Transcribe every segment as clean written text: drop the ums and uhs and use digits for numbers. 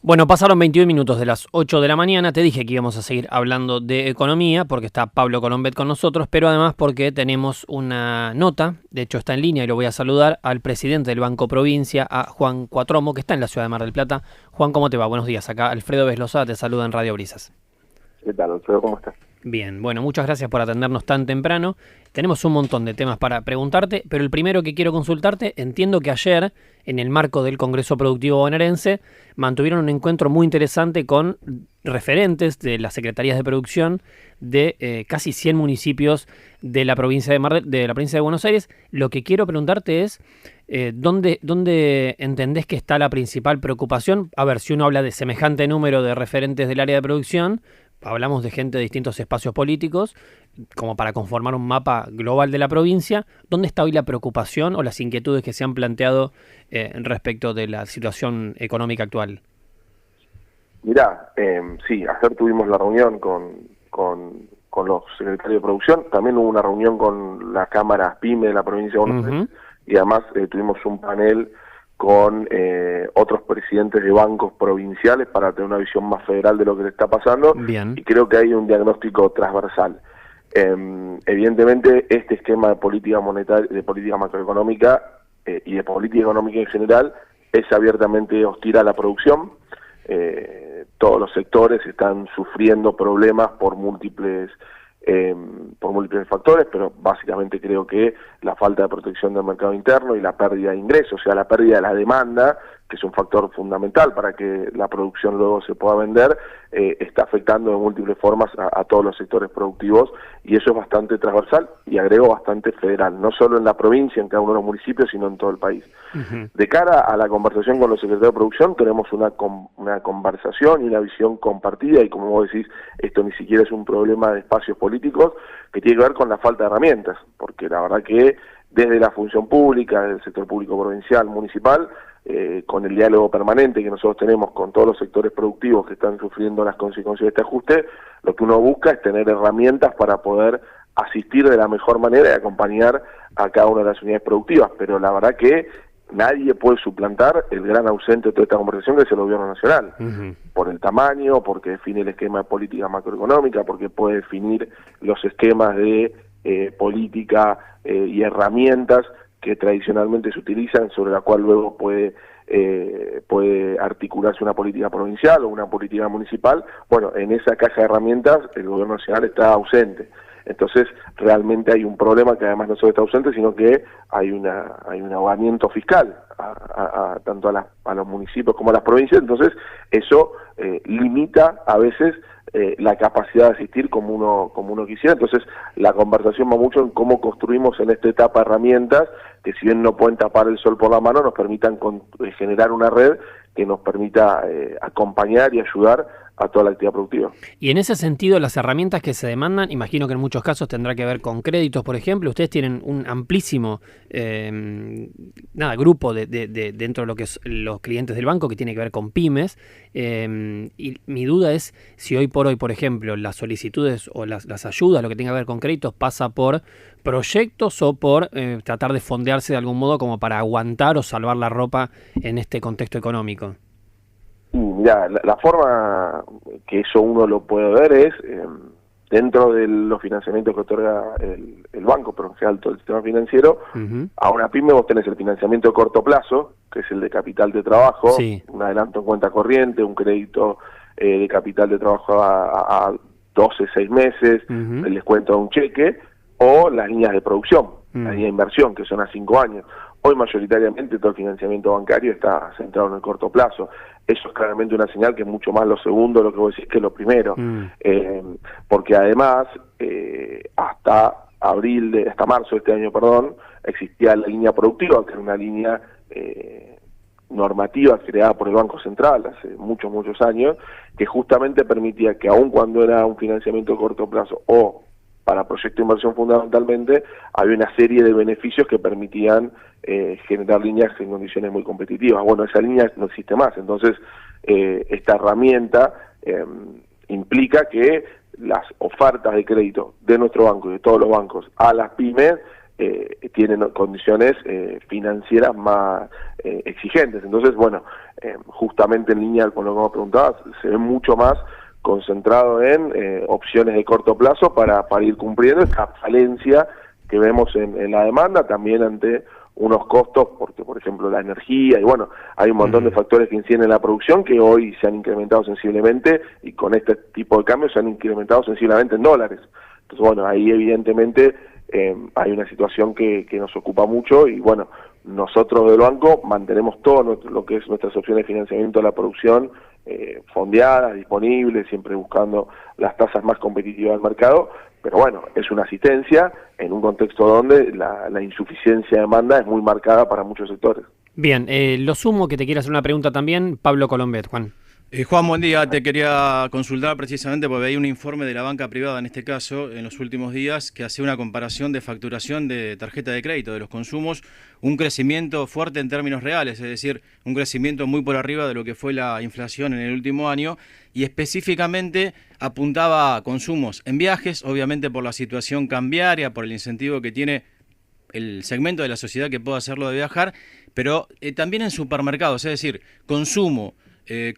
Bueno, pasaron 21 minutos de las 8 de la mañana. Te dije que íbamos a seguir hablando de economía porque está Pablo Colombet con nosotros, pero además porque tenemos una nota, de hecho está en línea y lo voy a saludar al presidente del Banco Provincia, a Juan Cuatromo, que está en la ciudad de Mar del Plata. Juan, ¿cómo te va? Buenos días. Acá Alfredo Beslosada te saluda en Radio Brisas. ¿Qué tal, Alfredo? ¿Cómo estás? Bien, bueno, muchas gracias por atendernos tan temprano. Tenemos un montón de temas para preguntarte, pero el primero que quiero consultarte, entiendo que ayer, en el marco del Congreso Productivo Bonaerense, mantuvieron un encuentro muy interesante con referentes de las secretarías de producción de casi 100 municipios de la provincia de la provincia de Buenos Aires. Lo que quiero preguntarte es, ¿dónde entendés que está la principal preocupación? A ver, si uno habla de semejante número de referentes del área de producción, hablamos de gente de distintos espacios políticos, como para conformar un mapa global de la provincia. ¿Dónde está hoy la preocupación o las inquietudes que se han planteado respecto de la situación económica actual? Mirá, sí, ayer tuvimos la reunión con los secretarios de producción, también hubo una reunión con la Cámara PYME de la provincia de Buenos Aires, y además tuvimos un panel con otros presidentes de bancos provinciales para tener una visión más federal de lo que le está pasando. Bien. Y creo que hay un diagnóstico transversal. Evidentemente este esquema de política monetaria, de política macroeconómica y de política económica en general es abiertamente hostil a la producción. Todos los sectores están sufriendo problemas por múltiples factores, pero básicamente creo que la falta de protección del mercado interno y la pérdida de ingresos, o sea, la pérdida de la demanda, que es un factor fundamental para que la producción luego se pueda vender, está afectando de múltiples formas a todos los sectores productivos, y eso es bastante transversal y agrego bastante federal, no solo en la provincia, en cada uno de los municipios, sino en todo el país. De cara a la conversación con los secretarios de producción, tenemos una conversación y una visión compartida, y como vos decís, esto ni siquiera es un problema de espacios políticos, que tiene que ver con la falta de herramientas, porque la verdad que desde la función pública, del sector público provincial, municipal, con el diálogo permanente que nosotros tenemos con todos los sectores productivos que están sufriendo las consecuencias de este ajuste, lo que uno busca es tener herramientas para poder asistir de la mejor manera y acompañar a cada una de las unidades productivas, pero la verdad que nadie puede suplantar el gran ausente de toda esta conversación, que es el gobierno nacional, por el tamaño, porque define el esquema de política macroeconómica, porque puede definir los esquemas de política y herramientas que tradicionalmente se utilizan, sobre la cual luego puede articularse una política provincial o una política municipal. Bueno, en esa caja de herramientas el gobierno nacional está ausente. Entonces, realmente hay un problema que además no solo está ausente, sino que hay un ahogamiento fiscal tanto a los municipios como a las provincias. Entonces, eso limita a veces la capacidad de asistir como uno quisiera. Entonces, la conversación va mucho en cómo construimos en esta etapa herramientas que, si bien no pueden tapar el sol por la mano, nos permitan generar una red que nos permita acompañar y ayudar a toda la actividad productiva. Y en ese sentido, las herramientas que se demandan, imagino que en muchos casos tendrá que ver con créditos, por ejemplo. Ustedes tienen un amplísimo grupo dentro de lo que es los clientes del banco, que tiene que ver con pymes. Y mi duda es si hoy por hoy, por ejemplo, las solicitudes o las ayudas, lo que tenga que ver con créditos, pasa por proyectos o por tratar de fondearse de algún modo como para aguantar o salvar la ropa en este contexto económico. Mira, la forma que eso uno lo puede ver es dentro de los financiamientos que otorga el banco, pero en general todo el sistema financiero. A una pyme vos tenés el financiamiento de corto plazo, que es el de capital de trabajo, sí, un adelanto en cuenta corriente, un crédito de capital de trabajo a 12, 6 meses, el descuento de un cheque, o las líneas de producción, la línea de inversión, que son a 5 años. Hoy mayoritariamente todo el financiamiento bancario está centrado en el corto plazo. Eso es claramente una señal que es mucho más lo segundo, lo que vos decís, que lo primero. Porque además, hasta marzo de este año, existía la línea productiva, que era una línea normativa creada por el Banco Central hace muchos años, que justamente permitía que, aun cuando era un financiamiento de corto plazo o para proyectos de inversión fundamentalmente, había una serie de beneficios que permitían generar líneas en condiciones muy competitivas. Bueno, esa línea no existe más, entonces esta herramienta implica que las ofertas de crédito de nuestro banco y de todos los bancos a las pymes tienen condiciones financieras más exigentes. Entonces, bueno, justamente en línea con lo que me preguntabas, se ve mucho más concentrado en opciones de corto plazo para ir cumpliendo esta falencia que vemos en la demanda, también ante unos costos, porque por ejemplo la energía, y bueno, hay un montón de factores que inciden en la producción que hoy se han incrementado sensiblemente, y con este tipo de cambios se han incrementado sensiblemente en dólares. Entonces bueno, ahí evidentemente hay una situación que nos ocupa mucho, y bueno, nosotros del banco mantenemos todo lo que es nuestras opciones de financiamiento de la producción fondeadas, disponibles, siempre buscando las tasas más competitivas del mercado, pero bueno, es una asistencia en un contexto donde la insuficiencia de demanda es muy marcada para muchos sectores. Bien, lo sumo que te quiero hacer una pregunta también, Pablo Colombet, Juan. Juan, buen día. Te quería consultar precisamente porque hay un informe de la banca privada, en este caso, en los últimos días, que hace una comparación de facturación de tarjeta de crédito, de los consumos, un crecimiento fuerte en términos reales, es decir, un crecimiento muy por arriba de lo que fue la inflación en el último año, y específicamente apuntaba a consumos en viajes, obviamente por la situación cambiaria, por el incentivo que tiene el segmento de la sociedad que pueda hacerlo de viajar, pero también en supermercados, es decir, consumo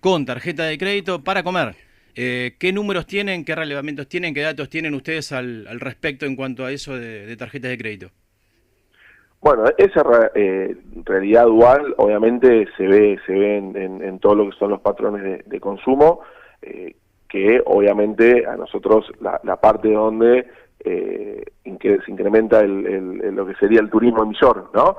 con tarjeta de crédito para comer. ¿Qué números tienen, qué relevamientos tienen, qué datos tienen ustedes al respecto en cuanto a eso de tarjetas de crédito? Bueno, esa realidad dual obviamente se ve en todo lo que son los patrones de consumo, que obviamente a nosotros la parte donde se incrementa lo que sería el turismo emisor, ¿no?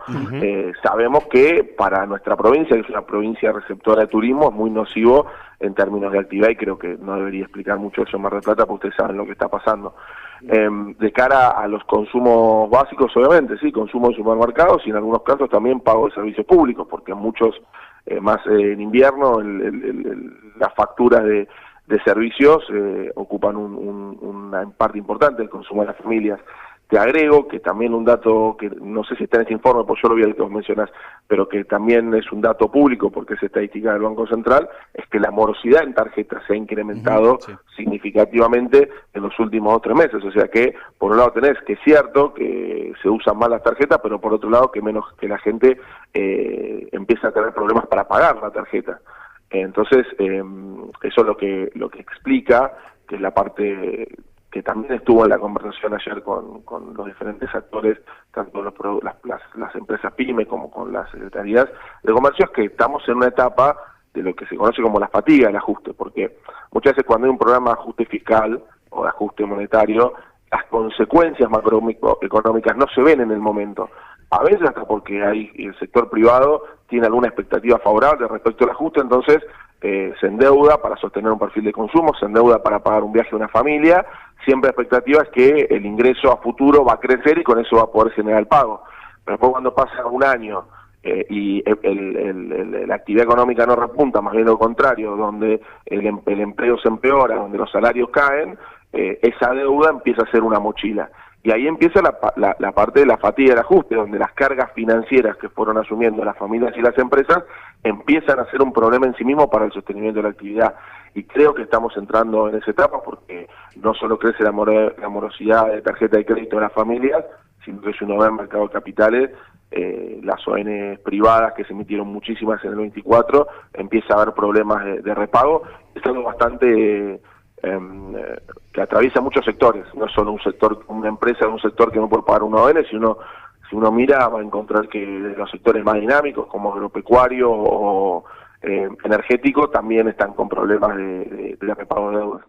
Sabemos que para nuestra provincia, que es una provincia receptora de turismo, es muy nocivo en términos de actividad, y creo que no debería explicar mucho eso en Mar del Plata, porque ustedes saben lo que está pasando. De cara a los consumos básicos, obviamente, sí, consumo en supermercados, y en algunos casos también pago de servicios públicos, porque muchos, más en invierno, las facturas de servicios ocupan una parte importante del consumo de las familias. Te agrego que también un dato que no sé si está en este informe, pues yo lo vi el que vos mencionás, pero que también es un dato público porque es estadística del Banco Central, es que la morosidad en tarjetas se ha incrementado significativamente en los últimos 2 o 3 meses. O sea que, por un lado tenés que es cierto que se usan más las tarjetas, pero por otro lado que la gente empieza a tener problemas para pagar la tarjeta. Entonces, eso es lo que explica, que es la parte que también estuvo en la conversación ayer con los diferentes actores, tanto las empresas PYME como con las secretarías de comercio, es que estamos en una etapa de lo que se conoce como la fatiga del ajuste, porque muchas veces cuando hay un programa de ajuste fiscal o de ajuste monetario, las consecuencias macroeconómicas no se ven en el momento. A veces hasta porque el sector privado tiene alguna expectativa favorable respecto al ajuste, entonces se endeuda para sostener un perfil de consumo, se endeuda para pagar un viaje a una familia, siempre la expectativa es que el ingreso a futuro va a crecer y con eso va a poder generar el pago. Pero después cuando pasa un año y la actividad económica no repunta, más bien lo contrario, donde el empleo se empeora, donde los salarios caen, esa deuda empieza a ser una mochila. Y ahí empieza la parte de la fatiga del ajuste, donde las cargas financieras que fueron asumiendo las familias y las empresas empiezan a ser un problema en sí mismo para el sostenimiento de la actividad. Y creo que estamos entrando en esa etapa porque no solo crece la morosidad de tarjeta de crédito de las familias, sino que si uno ve el mercado de capitales, las ONs privadas, que se emitieron muchísimas en el 24, empieza a haber problemas de repago. Es algo bastante que atraviesa muchos sectores, no es solo un sector, una empresa de un sector que no puede pagar una ON, si uno mira va a encontrar que los sectores más dinámicos como agropecuario o energético también están con problemas de repago de deuda.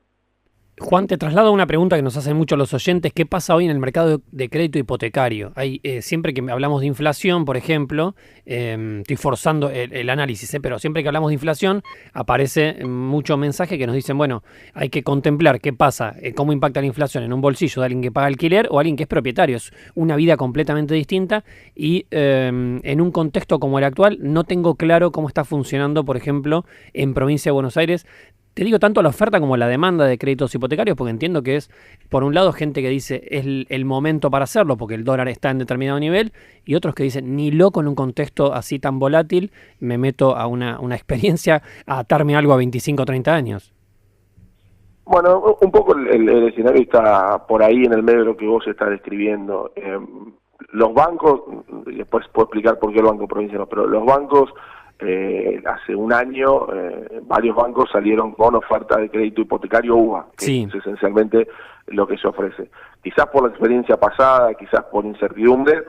Juan, te traslado una pregunta que nos hacen mucho los oyentes. ¿Qué pasa hoy en el mercado de crédito hipotecario? Siempre que hablamos de inflación, por ejemplo, estoy forzando el análisis, pero siempre que hablamos de inflación aparece mucho mensaje que nos dicen, bueno, hay que contemplar qué pasa, cómo impacta la inflación en un bolsillo de alguien que paga alquiler o alguien que es propietario. Es una vida completamente distinta y en un contexto como el actual no tengo claro cómo está funcionando, por ejemplo, en provincia de Buenos Aires. Te digo tanto la oferta como la demanda de créditos hipotecarios, porque entiendo que es, por un lado, gente que dice es el momento para hacerlo porque el dólar está en determinado nivel, y otros que dicen, ni loco en un contexto así tan volátil, me meto a una experiencia, a atarme algo a 25 o 30 años. Bueno, un poco el escenario está por ahí en el medio de lo que vos estás describiendo. los bancos, y después puedo explicar por qué el Banco Provincia no, pero los bancos, hace un año, varios bancos salieron con oferta de crédito hipotecario UVA, que Sí. es esencialmente lo que se ofrece. Quizás por la experiencia pasada, quizás por incertidumbre,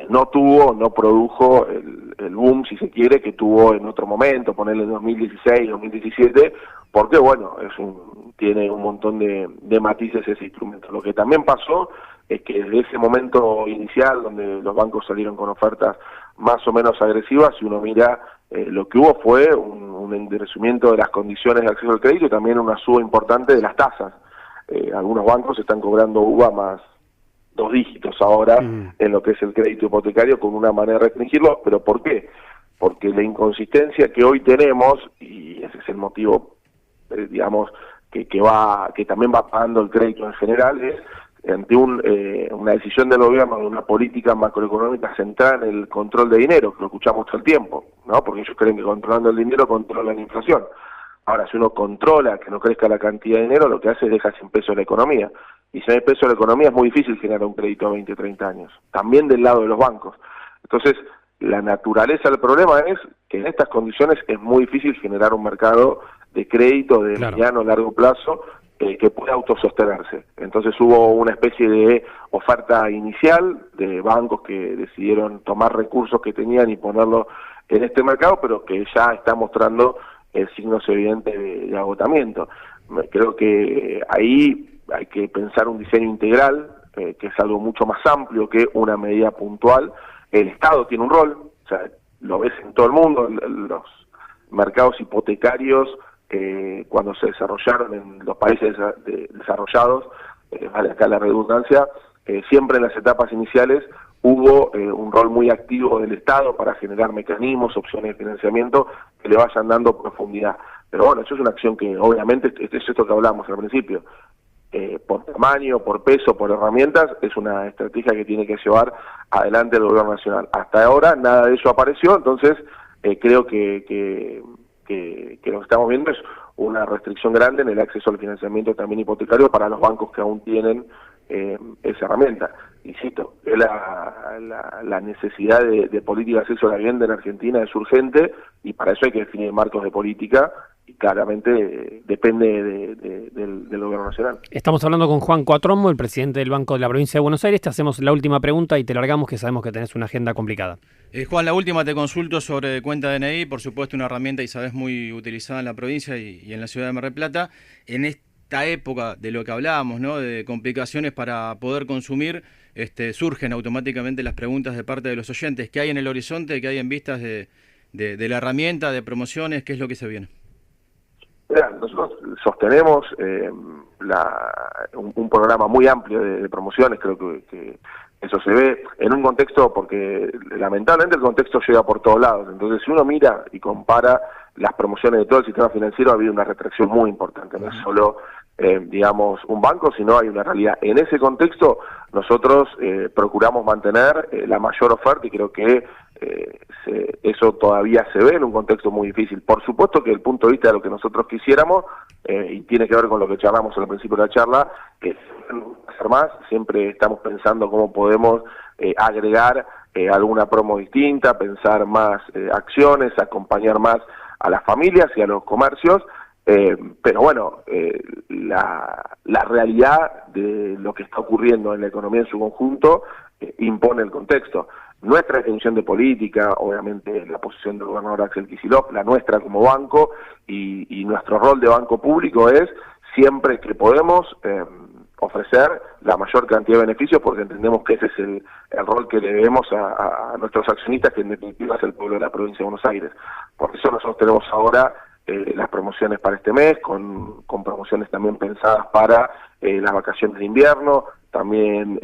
no produjo el boom, si se quiere, que tuvo en otro momento, ponerle en 2016, 2017, porque bueno, tiene un montón de matices ese instrumento. Lo que también pasó es que desde ese momento inicial, donde los bancos salieron con ofertas más o menos agresivas, si uno mira, lo que hubo fue un endurecimiento de las condiciones de acceso al crédito y también una suba importante de las tasas. Algunos bancos están cobrando UVA más 2 dígitos ahora en lo que es el crédito hipotecario, con una manera de restringirlo. ¿Pero por qué? Porque la inconsistencia que hoy tenemos, y ese es el motivo, digamos, que también va pagando el crédito en general, es ante una decisión del gobierno de una política macroeconómica centrada en el control de dinero, que lo escuchamos todo el tiempo, ¿no? Porque ellos creen que controlando el dinero controlan la inflación. Ahora, si uno controla que no crezca la cantidad de dinero, lo que hace es dejar sin peso la economía. Y si no hay peso la economía, es muy difícil generar un crédito a 20 o 30 años. También del lado de los bancos. Entonces, la naturaleza del problema es que en estas condiciones es muy difícil generar un mercado de crédito de mediano o largo plazo que pueda autosostenerse. Entonces hubo una especie de oferta inicial de bancos que decidieron tomar recursos que tenían y ponerlos en este mercado, pero que ya está mostrando signos evidentes de agotamiento. Creo que ahí hay que pensar un diseño integral, que es algo mucho más amplio que una medida puntual. El Estado tiene un rol, o sea, lo ves en todo el mundo, los mercados hipotecarios, cuando se desarrollaron en los países desarrollados, vale acá la redundancia, siempre en las etapas iniciales hubo un rol muy activo del Estado para generar mecanismos, opciones de financiamiento que le vayan dando profundidad. Pero bueno, eso es una acción que obviamente, es esto que hablamos al principio, por tamaño, por peso, por herramientas, es una estrategia que tiene que llevar adelante el gobierno nacional. Hasta ahora nada de eso apareció, entonces creo que lo que estamos viendo es una restricción grande en el acceso al financiamiento también hipotecario para los bancos que aún tienen esa herramienta. Insisto, la necesidad de política de acceso a la vivienda en Argentina es urgente y para eso hay que definir marcos de política y claramente depende del gobierno nacional. Estamos hablando con Juan Cuatrombo, el presidente del Banco de la Provincia de Buenos Aires. Te hacemos la última pregunta y te largamos, que sabemos que tenés una agenda complicada. Juan, la última te consulto sobre cuenta DNI, por supuesto una herramienta y sabes muy utilizada en la provincia y en la ciudad de Mar del Plata. En esta época de lo que hablábamos, ¿no?, de complicaciones para poder consumir, surgen automáticamente las preguntas de parte de los oyentes. ¿Qué hay en el horizonte? ¿Qué hay en vistas de la herramienta, de promociones? ¿Qué es lo que se viene? Mira, nosotros sostenemos un programa muy amplio de promociones. Creo que eso se ve en un contexto, porque lamentablemente el contexto llega por todos lados. Entonces, si uno mira y compara las promociones de todo el sistema financiero, ha habido una retracción muy importante. No es solo, digamos, un banco, sino hay una realidad. En ese contexto, nosotros procuramos mantener la mayor oferta y creo que eso todavía se ve en un contexto muy difícil. Por supuesto que desde el punto de vista de lo que nosotros quisiéramos, y tiene que ver con lo que charlamos al principio de la charla, que hacer más, siempre estamos pensando cómo podemos agregar alguna promo distinta, pensar más acciones, acompañar más a las familias y a los comercios, pero bueno, la realidad de lo que está ocurriendo en la economía en su conjunto impone el contexto. Nuestra definición de política, obviamente la posición del gobernador Axel Kicillof, la nuestra como banco y nuestro rol de banco público es siempre que podemos ofrecer la mayor cantidad de beneficios, porque entendemos que ese es el rol que le debemos a nuestros accionistas, que en definitiva es el pueblo de la provincia de Buenos Aires. Por eso nosotros tenemos ahora las promociones para este mes, con promociones también pensadas para las vacaciones de invierno, también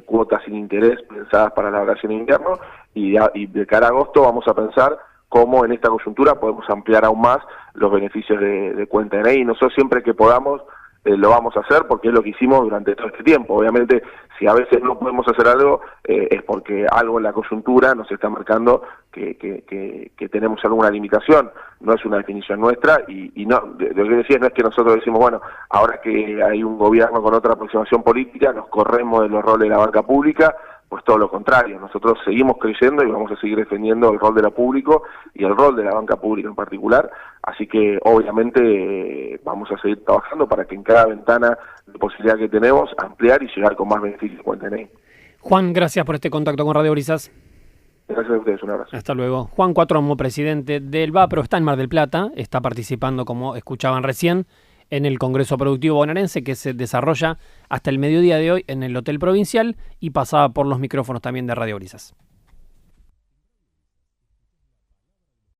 cuotas sin interés pensadas para las vacaciones de invierno, y de cara a agosto vamos a pensar cómo en esta coyuntura podemos ampliar aún más los beneficios de cuenta DNI. Nosotros siempre que podamos lo vamos a hacer, porque es lo que hicimos durante todo este tiempo. Obviamente, si a veces no podemos hacer algo, es porque algo en la coyuntura nos está marcando que tenemos alguna limitación. No es una definición nuestra, y no, lo que decía no es que nosotros decimos, bueno, ahora que hay un gobierno con otra aproximación política, nos corremos de los roles de la banca pública. pues todo lo contrario. Nosotros seguimos creyendo y vamos a seguir defendiendo el rol de la público y el rol de la banca pública en particular, así que obviamente vamos a seguir trabajando para que en cada ventana de posibilidad que tenemos ampliar y llegar con más beneficios con el DNI. Juan, gracias por este contacto con Radio Brisas. Gracias a ustedes, un abrazo. Hasta luego. Juan Cuatromo, presidente del VAPRO, está en Mar del Plata, está participando, como escuchaban recién, en el Congreso Productivo Bonaerense que se desarrolla hasta el mediodía de hoy en el Hotel Provincial y pasaba por los micrófonos también de Radio Brisas.